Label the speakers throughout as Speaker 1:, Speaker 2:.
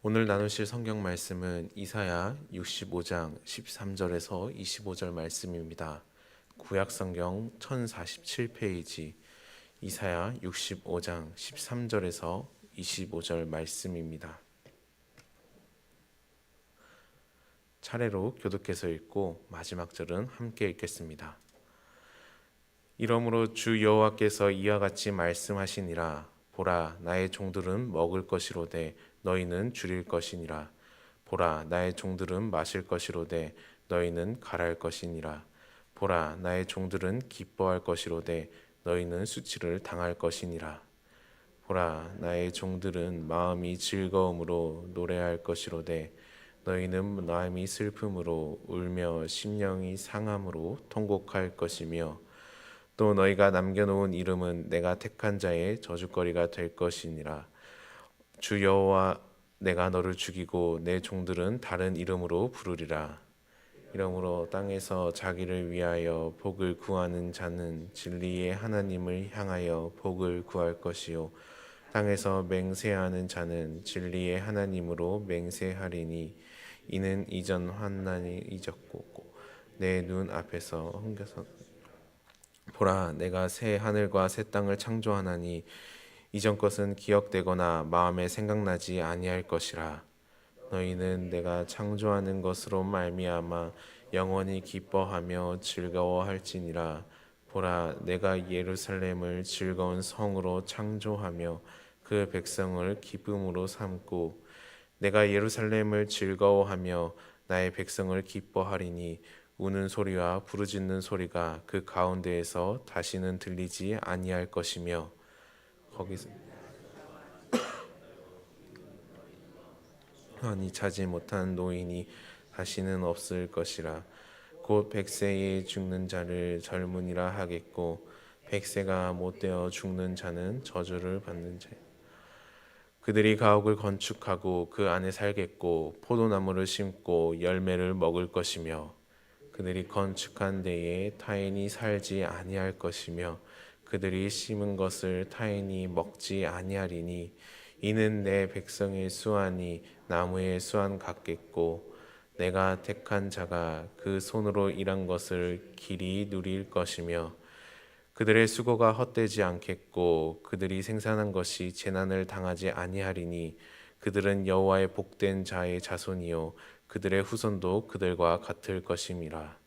Speaker 1: 오늘 나누실 성경 말씀은 이사야 65장 13절에서 25절 말씀입니다. 구약 성경 1047페이지 이사야 65장 13절에서 25절 말씀입니다. 차례로 교독해서 읽고 마지막 절은 함께 읽겠습니다. 이러므로 주 여호와께서 이와 같이 말씀하시니라. 보라, 나의 종들은 먹을 것이로되 너희는 줄일 것이니라. 보라, 나의 종들은 마실 것이로되 너희는 갈할 것이니라. 보라, 나의 종들은 기뻐할 것이로되 너희는 수치를 당할 것이니라. 보라, 나의 종들은 마음이 즐거움으로 노래할 것이로되 너희는 마음이 슬픔으로 울며 심령이 상함으로 통곡할 것이며 또 너희가 남겨놓은 이름은 내가 택한 자의 저주거리가 될 것이니라. 주 여호와, 내가 너를 죽이고 내 종들은 다른 이름으로 부르리라. 이러므로 땅에서 자기를 위하여 복을 구하는 자는 진리의 하나님을 향하여 복을 구할 것이요 땅에서 맹세하는 자는 진리의 하나님으로 맹세하리니 이는 이전 환난이 잊었고 내 눈 앞에서 옮겨서 보라, 내가 새 하늘과 새 땅을 창조하나니 이전 것은 기억되거나 마음에 생각나지 아니할 것이라. 너희는 내가 창조하는 것으로 말미암아 영원히 기뻐하며 즐거워할지니라. 보라, 내가 예루살렘을 즐거운 성으로 창조하며 그 백성을 기쁨으로 삼고 내가 예루살렘을 즐거워하며 나의 백성을 기뻐하리니 우는 소리와 부르짖는 소리가 그 가운데에서 다시는 들리지 아니할 것이며 거기서 아니 자지 못한 노인이 다시는 없을 것이라. 곧 백세에 죽는 자를 젊은이라 하겠고 백세가 못되어 죽는 자는 저주를 받는 자. 그들이 가옥을 건축하고 그 안에 살겠고 포도나무를 심고 열매를 먹을 것이며 그들이 건축한 데에 타인이 살지 아니할 것이며 그들이 심은 것을 타인이 먹지 아니하리니 이는 내 백성의 수완이 나무의 수완 같겠고 내가 택한 자가 그 손으로 일한 것을 길이 누릴 것이며 그들의 수고가 헛되지 않겠고 그들이 생산한 것이 재난을 당하지 아니하리니 그들은 여호와의 복된 자의 자손이요 그들의 후손도 그들과 같을 것임이라.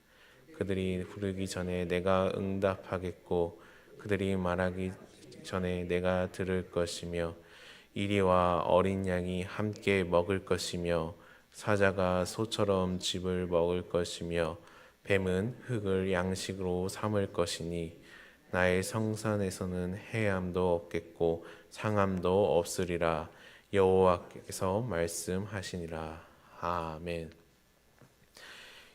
Speaker 1: 그들이 부르기 전에 내가 응답하겠고 그들이 말하기 전에 내가 들을 것이며 이리와 어린 양이 함께 먹을 것이며 사자가 소처럼 즙을 먹을 것이며 뱀은 흙을 양식으로 삼을 것이니 나의 성산에서는 해함도 없겠고 상함도 없으리라. 여호와께서 말씀하시니라. 아멘.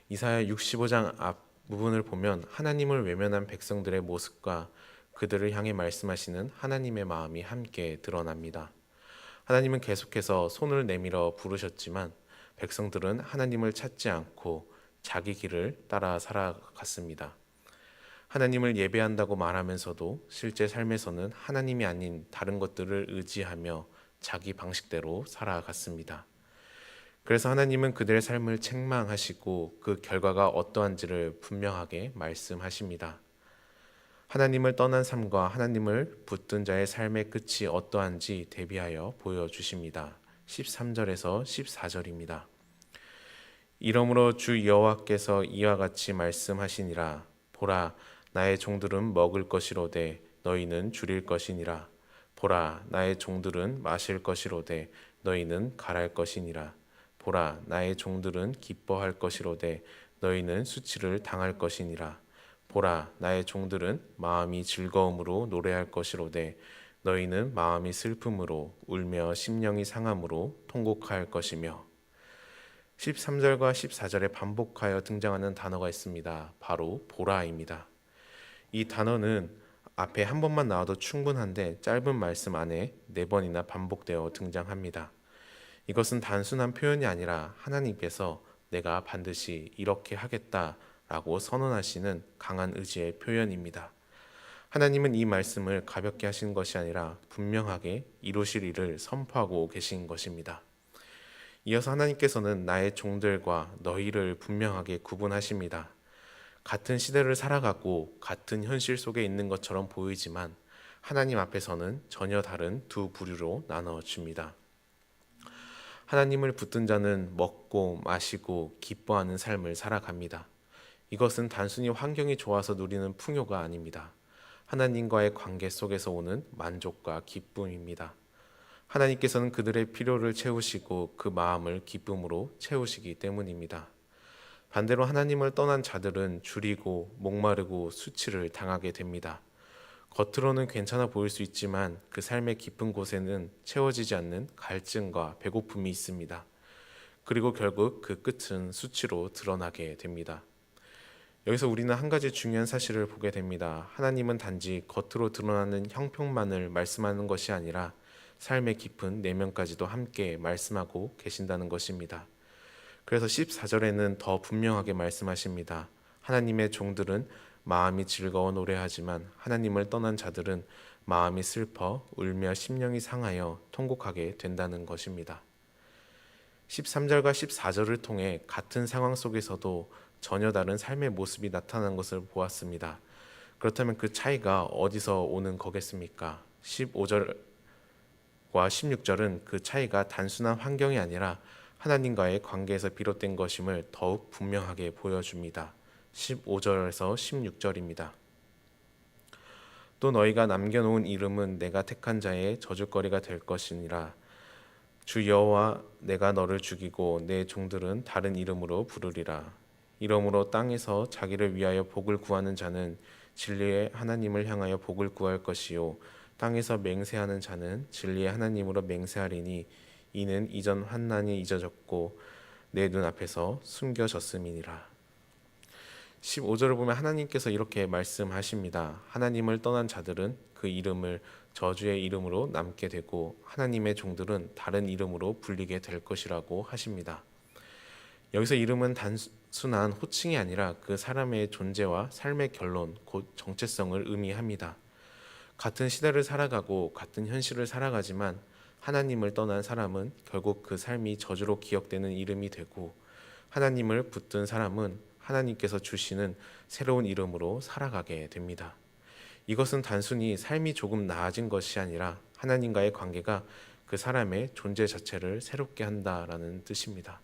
Speaker 1: 이사야 65장 앞부분을 보면 하나님을 외면한 백성들의 모습과 그들을 향해 말씀하시는 하나님의 마음이 함께 드러납니다. 하나님은 계속해서 손을 내밀어 부르셨지만 백성들은 하나님을 찾지 않고 자기 길을 따라 살아갔습니다. 하나님을 예배한다고 말하면서도 실제 삶에서는 하나님이 아닌 다른 것들을 의지하며 자기 방식대로 살아갔습니다. 그래서 하나님은 그들의 삶을 책망하시고 그 결과가 어떠한지를 분명하게 말씀하십니다. 하나님을 떠난 삶과 하나님을 붙든 자의 삶의 끝이 어떠한지 대비하여 보여주십니다. 13절에서 14절입니다. 이러므로 주 여호와께서 이와 같이 말씀하시니라. 보라, 나의 종들은 먹을 것이로되 너희는 줄일 것이니라. 보라, 나의 종들은 마실 것이로되 너희는 갈할 것이니라. 보라, 나의 종들은 기뻐할 것이로되 너희는 수치를 당할 것이니라. 보라, 나의 종들은 마음이 즐거움으로 노래할 것이로되 너희는 마음이 슬픔으로 울며 심령이 상함으로 통곡할 것이며 13절과 14절에 반복하여 등장하는 단어가 있습니다. 바로 보라입니다. 이 단어는 앞에 한 번만 나와도 충분한데 짧은 말씀 안에 4번이나 반복되어 등장합니다. 이것은 단순한 표현이 아니라 하나님께서 내가 반드시 이렇게 하겠다라고 선언하시는 강한 의지의 표현입니다. 하나님은 이 말씀을 가볍게 하신 것이 아니라 분명하게 이루실 일을 선포하고 계신 것입니다. 이어서 하나님께서는 나의 종들과 너희를 분명하게 구분하십니다. 같은 시대를 살아가고 같은 현실 속에 있는 것처럼 보이지만 하나님 앞에서는 전혀 다른 두 부류로 나눠 줍니다. 하나님을 붙든 자는 먹고 마시고 기뻐하는 삶을 살아갑니다. 이것은 단순히 환경이 좋아서 누리는 풍요가 아닙니다. 하나님과의 관계 속에서 오는 만족과 기쁨입니다. 하나님께서는 그들의 필요를 채우시고 그 마음을 기쁨으로 채우시기 때문입니다. 반대로 하나님을 떠난 자들은 줄이고 목마르고 수치를 당하게 됩니다. 겉으로는 괜찮아 보일 수 있지만 그 삶의 깊은 곳에는 채워지지 않는 갈증과 배고픔이 있습니다. 그리고 결국 그 끝은 수치로 드러나게 됩니다. 여기서 우리는 한 가지 중요한 사실을 보게 됩니다. 하나님은 단지 겉으로 드러나는 형편만을 말씀하는 것이 아니라 삶의 깊은 내면까지도 함께 말씀하고 계신다는 것입니다. 그래서 14절에는 더 분명하게 말씀하십니다. 하나님의 종들은 마음이 즐거워 노래하지만 하나님을 떠난 자들은 마음이 슬퍼 울며 심령이 상하여 통곡하게 된다는 것입니다. 13절과 14절을 통해 같은 상황 속에서도 전혀 다른 삶의 모습이 나타난 것을 보았습니다. 그렇다면 그 차이가 어디서 오는 거겠습니까? 15절과 16절은 그 차이가 단순한 환경이 아니라 하나님과의 관계에서 비롯된 것임을 더욱 분명하게 보여줍니다. 15절에서 16절입니다. 또 너희가 남겨놓은 이름은 내가 택한 자의 저주거리가 될 것이니라. 주 여호와 내가 너를 죽이고 내 종들은 다른 이름으로 부르리라. 이러므로 땅에서 자기를 위하여 복을 구하는 자는 진리의 하나님을 향하여 복을 구할 것이요 땅에서 맹세하는 자는 진리의 하나님으로 맹세하리니 이는 이전 환난이 잊어졌고 내 눈앞에서 숨겨졌음이니라. 15절을 보면 하나님께서 이렇게 말씀하십니다. 하나님을 떠난 자들은 그 이름을 저주의 이름으로 남게 되고 하나님의 종들은 다른 이름으로 불리게 될 것이라고 하십니다. 여기서 이름은 단순한 호칭이 아니라 그 사람의 존재와 삶의 결론, 곧 정체성을 의미합니다. 같은 시대를 살아가고 같은 현실을 살아가지만 하나님을 떠난 사람은 결국 그 삶이 저주로 기억되는 이름이 되고 하나님을 붙든 사람은 하나님께서 주시는 새로운 이름으로 살아가게 됩니다. 이것은 단순히 삶이 조금 나아진 것이 아니라 하나님과의 관계가 그 사람의 존재 자체를 새롭게 한다라는 뜻입니다.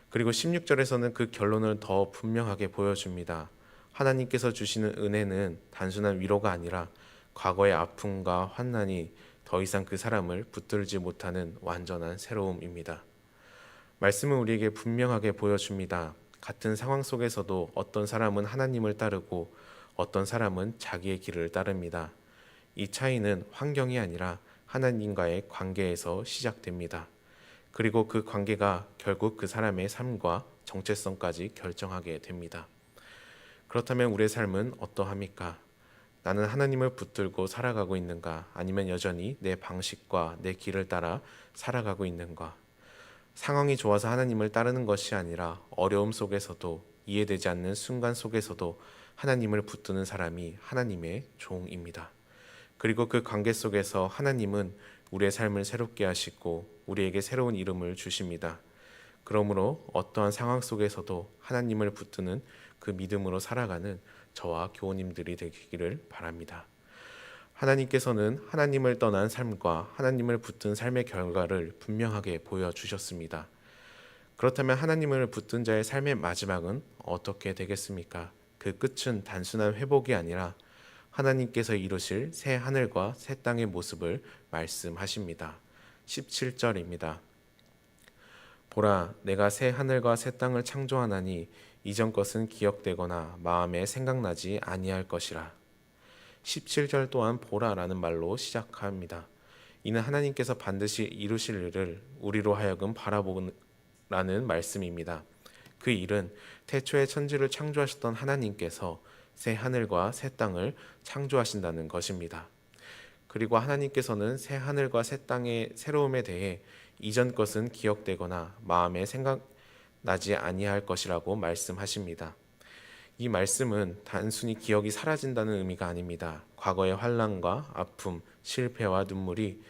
Speaker 1: 그리고 16절에서는 그 결론을 더 분명하게 보여줍니다. 하나님께서 주시는 은혜는 단순한 위로가 아니라 과거의 아픔과 환난이 더 이상 그 사람을 붙들지 못하는 완전한 새로움입니다. 말씀은 우리에게 분명하게 보여줍니다. 같은 상황 속에서도 어떤 사람은 하나님을 따르고 어떤 사람은 자기의 길을 따릅니다. 이 차이는 환경이 아니라 하나님과의 관계에서 시작됩니다. 그리고 그 관계가 결국 그 사람의 삶과 정체성까지 결정하게 됩니다. 그렇다면 우리의 삶은 어떠합니까? 나는 하나님을 붙들고 살아가고 있는가? 아니면 여전히 내 방식과 내 길을 따라 살아가고 있는가? 상황이 좋아서 하나님을 따르는 것이 아니라 어려움 속에서도 이해되지 않는 순간 속에서도 하나님을 붙드는 사람이 하나님의 종입니다. 그리고 그 관계 속에서 하나님은 우리의 삶을 새롭게 하시고 우리에게 새로운 이름을 주십니다. 그러므로 어떠한 상황 속에서도 하나님을 붙드는 그 믿음으로 살아가는 저와 교우님들이 되기를 바랍니다. 하나님께서는 하나님을 떠난 삶과 하나님을 붙든 삶의 결과를 분명하게 보여주셨습니다. 그렇다면 하나님을 붙든 자의 삶의 마지막은 어떻게 되겠습니까? 그 끝은 단순한 회복이 아니라 하나님께서 이루실 새 하늘과 새 땅의 모습을 말씀하십니다. 17절입니다. 보라, 내가 새 하늘과 새 땅을 창조하나니 이전 것은 기억되거나 마음에 생각나지 아니할 것이라. 17절 또한 보라라는 말로 시작합니다. 이는 하나님께서 반드시 이루실 일을 우리로 하여금 바라보라는 말씀입니다. 그 일은 태초에 천지를 창조하셨던 하나님께서 새 하늘과 새 땅을 창조하신다는 것입니다. 그리고 하나님께서는 새 하늘과 새 땅의 새로움에 대해 이전 것은 기억되거나 마음에 생각나지 아니할 것이라고 말씀하십니다. 이 말씀은 단순히 기억이 사라진다는 의미가 아닙니다. 과거의 환난과 아픔, 실패와 눈물이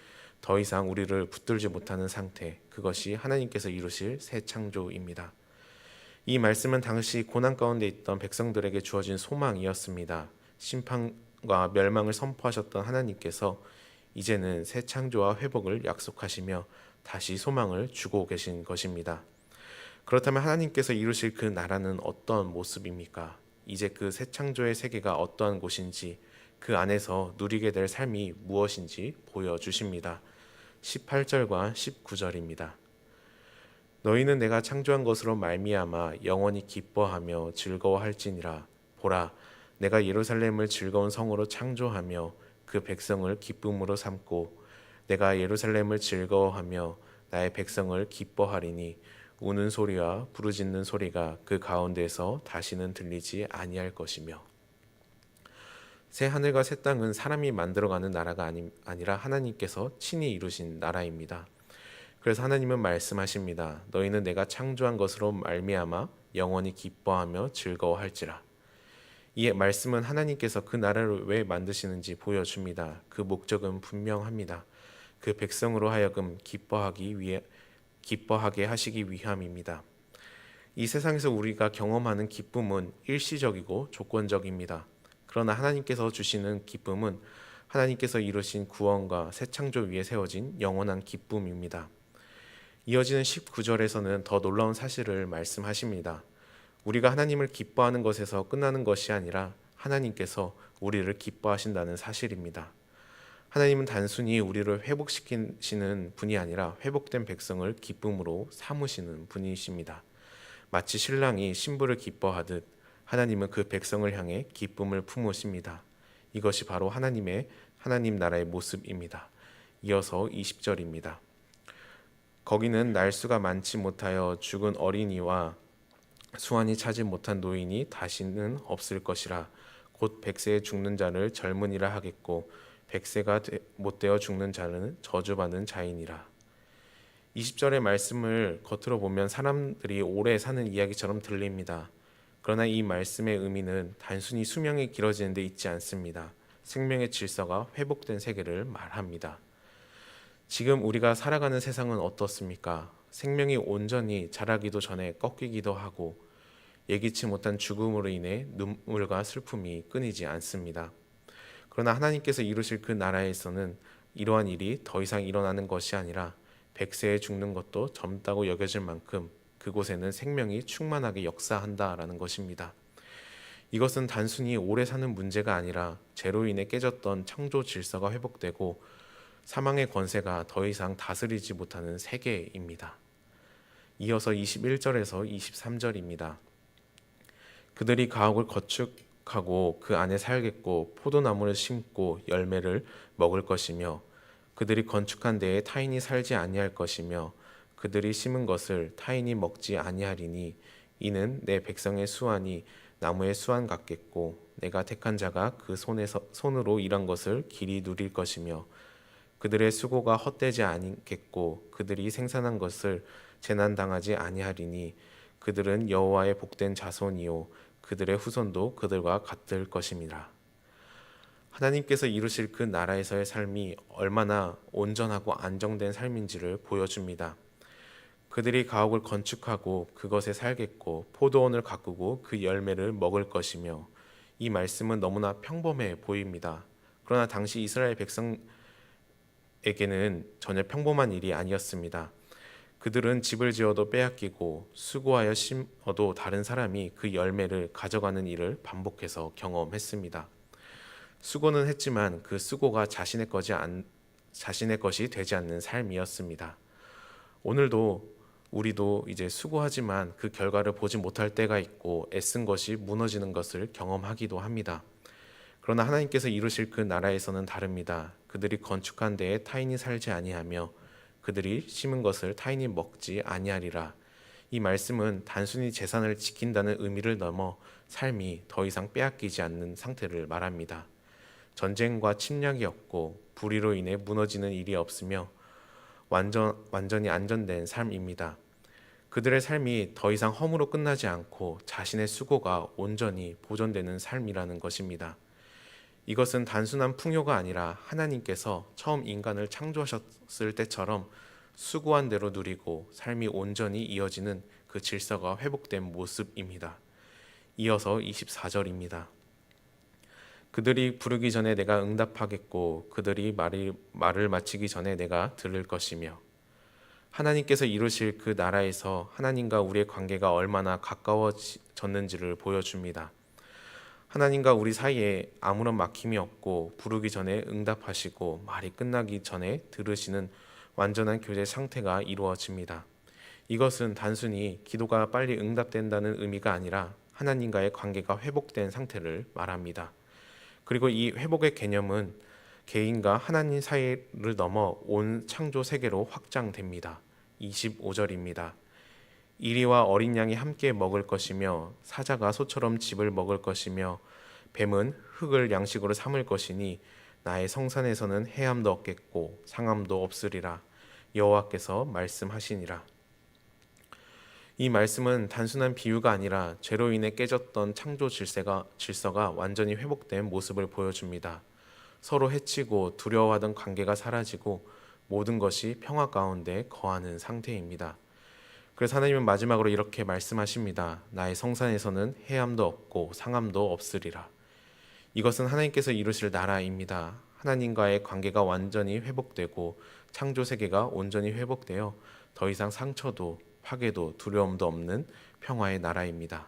Speaker 1: 더 이상 우리를 붙들지 못하는 상태, 그것이 하나님께서 이루실 새 창조입니다. 이 말씀은 당시 고난 가운데 있던 백성들에게 주어진 소망이었습니다. 심판과 멸망을 선포하셨던 하나님께서 이제는 새 창조와 회복을 약속하시며 다시 소망을 주고 계신 것입니다. 그렇다면 하나님께서 이루실 그 나라는 어떤 모습입니까? 이제 그 새 창조의 세계가 어떠한 곳인지, 그 안에서 누리게 될 삶이 무엇인지 보여주십니다. 18절과 19절입니다. 너희는 내가 창조한 것으로 말미암아 영원히 기뻐하며 즐거워할지니라. 보라, 내가 예루살렘을 즐거운 성으로 창조하며 그 백성을 기쁨으로 삼고 내가 예루살렘을 즐거워하며 나의 백성을 기뻐하리니 우는 소리와 부르짖는 소리가 그 가운데서 다시는 들리지 아니할 것이며. 새 하늘과 새 땅은 사람이 만들어가는 나라가 아니라 하나님께서 친히 이루신 나라입니다. 그래서 하나님은 말씀하십니다. 너희는 내가 창조한 것으로 말미암아 영원히 기뻐하며 즐거워할지라. 이 말씀은 하나님께서 그 나라를 왜 만드시는지 보여줍니다. 그 목적은 분명합니다. 그 백성으로 하여금 기뻐하게 하시기 위함입니다. 이 세상에서 우리가 경험하는 기쁨은 일시적이고 조건적입니다. 그러나 하나님께서 주시는 기쁨은 하나님께서 이루신 구원과 새 창조 위에 세워진 영원한 기쁨입니다. 이어지는 19절에서는 더 놀라운 사실을 말씀하십니다. 우리가 하나님을 기뻐하는 것에서 끝나는 것이 아니라 하나님께서 우리를 기뻐하신다는 사실입니다. 하나님은 단순히 우리를 회복시키시는 분이 아니라 회복된 백성을 기쁨으로 삼으시는 분이십니다. 마치 신랑이 신부를 기뻐하듯 하나님은 그 백성을 향해 기쁨을 품으십니다. 이것이 바로 하나님 나라의 모습입니다. 이어서 20절입니다. 거기는 날수가 많지 못하여 죽은 어린이와 수완이 차지 못한 노인이 다시는 없을 것이라. 곧 100세에 죽는 자를 젊은이라 하겠고 100세가 못 되어 죽는 자는 저주받는 자이니라. 20절의 말씀을 겉으로 보면 사람들이 오래 사는 이야기처럼 들립니다. 그러나 이 말씀의 의미는 단순히 수명이 길어지는 데 있지 않습니다. 생명의 질서가 회복된 세계를 말합니다. 지금 우리가 살아가는 세상은 어떻습니까? 생명이 온전히 자라기도 전에 꺾이기도 하고 예기치 못한 죽음으로 인해 눈물과 슬픔이 끊이지 않습니다. 그러나 하나님께서 이루실 그 나라에서는 이러한 일이 더 이상 일어나는 것이 아니라 100세에 죽는 것도 젊다고 여겨질 만큼 그곳에는 생명이 충만하게 역사한다라는 것입니다. 이것은 단순히 오래 사는 문제가 아니라 죄로 인해 깨졌던 창조 질서가 회복되고 사망의 권세가 더 이상 다스리지 못하는 세계입니다. 이어서 21절에서 23절입니다. 그들이 가옥을 건축하고 그 안에 살겠고 포도나무를 심고 열매를 먹을 것이며 그들이 건축한 데에 타인이 살지 아니할 것이며 그들이 심은 것을 타인이 먹지 아니하리니 이는 내 백성의 수완이 나무의 수완 같겠고 내가 택한 자가 그 손으로 일한 것을 길이 누릴 것이며 그들의 수고가 헛되지 않겠고 그들이 생산한 것을 재난당하지 아니하리니 그들은 여호와의 복된 자손이요 그들의 후손도 그들과 같을 것임이라. 하나님께서 이루실 그 나라에서의 삶이 얼마나 온전하고 안정된 삶인지를 보여줍니다. 그들이 가옥을 건축하고 그것에 살겠고 포도원을 가꾸고 그 열매를 먹을 것이며, 이 말씀은 너무나 평범해 보입니다. 그러나 당시 이스라엘 백성에게는 전혀 평범한 일이 아니었습니다. 그들은 집을 지어도 빼앗기고 수고하여 심어도 다른 사람이 그 열매를 가져가는 일을 반복해서 경험했습니다. 수고는 했지만 그 수고가 자신의 것이 되지 않는 삶이었습니다. 오늘도 우리도 이제 수고하지만 그 결과를 보지 못할 때가 있고 애쓴 것이 무너지는 것을 경험하기도 합니다. 그러나 하나님께서 이루실 그 나라에서는 다릅니다. 그들이 건축한 데에 타인이 살지 아니하며 그들이 심은 것을 타인이 먹지 아니하리라. 이 말씀은 단순히 재산을 지킨다는 의미를 넘어 삶이 더 이상 빼앗기지 않는 상태를 말합니다. 전쟁과 침략이 없고 불의로 인해 무너지는 일이 없으며 완전히 안전된 삶입니다. 그들의 삶이 더 이상 허무로 끝나지 않고 자신의 수고가 온전히 보존되는 삶이라는 것입니다. 이것은 단순한 풍요가 아니라 하나님께서 처음 인간을 창조하셨을 때처럼 수고한 대로 누리고 삶이 온전히 이어지는 그 질서가 회복된 모습입니다. 이어서 24절입니다. 그들이 부르기 전에 내가 응답하겠고 그들이 말을 마치기 전에 내가 들을 것이며, 하나님께서 이루실 그 나라에서 하나님과 우리의 관계가 얼마나 가까워졌는지를 보여줍니다. 하나님과 우리 사이에 아무런 막힘이 없고 부르기 전에 응답하시고 말이 끝나기 전에 들으시는 완전한 교제 상태가 이루어집니다. 이것은 단순히 기도가 빨리 응답된다는 의미가 아니라 하나님과의 관계가 회복된 상태를 말합니다. 그리고 이 회복의 개념은 개인과 하나님 사이를 넘어 온 창조 세계로 확장됩니다. 25절입니다. 이리와 어린 양이 함께 먹을 것이며 사자가 소처럼 짚을 먹을 것이며 뱀은 흙을 양식으로 삼을 것이니 나의 성산에서는 해함도 없겠고 상함도 없으리라. 여호와께서 말씀하시니라. 이 말씀은 단순한 비유가 아니라 죄로 인해 깨졌던 창조 질서가 완전히 회복된 모습을 보여줍니다. 서로 해치고 두려워하던 관계가 사라지고 모든 것이 평화 가운데 거하는 상태입니다. 그래서 하나님은 마지막으로 이렇게 말씀하십니다. 나의 성산에서는 해함도 없고 상함도 없으리라. 이것은 하나님께서 이루실 나라입니다. 하나님과의 관계가 완전히 회복되고 창조 세계가 온전히 회복되어 더 이상 상처도 파괴도 두려움도 없는 평화의 나라입니다.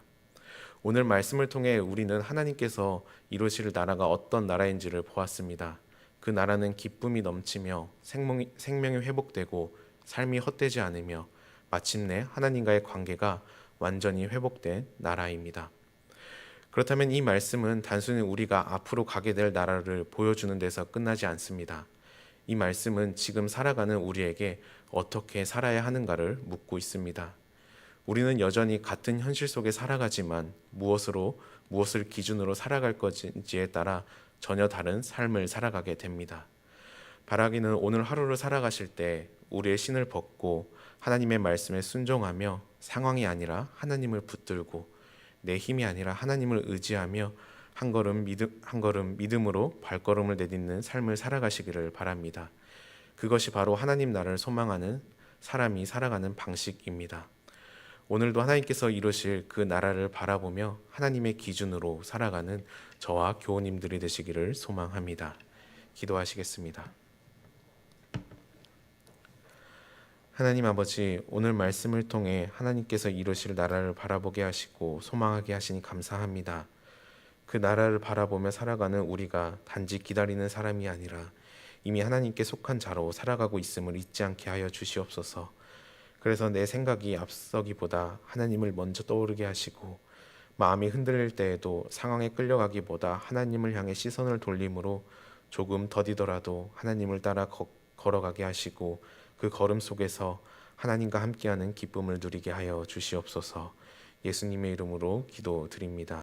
Speaker 1: 오늘 말씀을 통해 우리는 하나님께서 이루실 나라가 어떤 나라인지를 보았습니다. 그 나라는 기쁨이 넘치며 생명이 회복되고 삶이 헛되지 않으며 마침내 하나님과의 관계가 완전히 회복된 나라입니다. 그렇다면 이 말씀은 단순히 우리가 앞으로 가게 될 나라를 보여주는 데서 끝나지 않습니다. 이 말씀은 지금 살아가는 우리에게 어떻게 살아야 하는가를 묻고 있습니다. 우리는 여전히 같은 현실 속에 살아가지만 무엇을 기준으로 살아갈 것인지에 따라 전혀 다른 삶을 살아가게 됩니다. 바라기는 오늘 하루를 살아가실 때 우리의 신을 벗고 하나님의 말씀에 순종하며 상황이 아니라 하나님을 붙들고 내 힘이 아니라 하나님을 의지하며 한 걸음 믿음으로 발걸음을 내딛는 삶을 살아가시기를 바랍니다. 그것이 바로 하나님 나라를 소망하는 사람이 살아가는 방식입니다. 오늘도 하나님께서 이루실 그 나라를 바라보며 하나님의 기준으로 살아가는 저와 교우님들이 되시기를 소망합니다. 기도하시겠습니다. 하나님 아버지, 오늘 말씀을 통해 하나님께서 이루실 나라를 바라보게 하시고 소망하게 하시니 감사합니다. 그 나라를 바라보며 살아가는 우리가 단지 기다리는 사람이 아니라 이미 하나님께 속한 자로 살아가고 있음을 잊지 않게 하여 주시옵소서. 그래서 내 생각이 앞서기보다 하나님을 먼저 떠오르게 하시고 마음이 흔들릴 때에도 상황에 끌려가기보다 하나님을 향해 시선을 돌림으로 조금 더디더라도 하나님을 따라 걸어가게 하시고 그 걸음 속에서 하나님과 함께하는 기쁨을 누리게 하여 주시옵소서. 예수님의 이름으로 기도드립니다.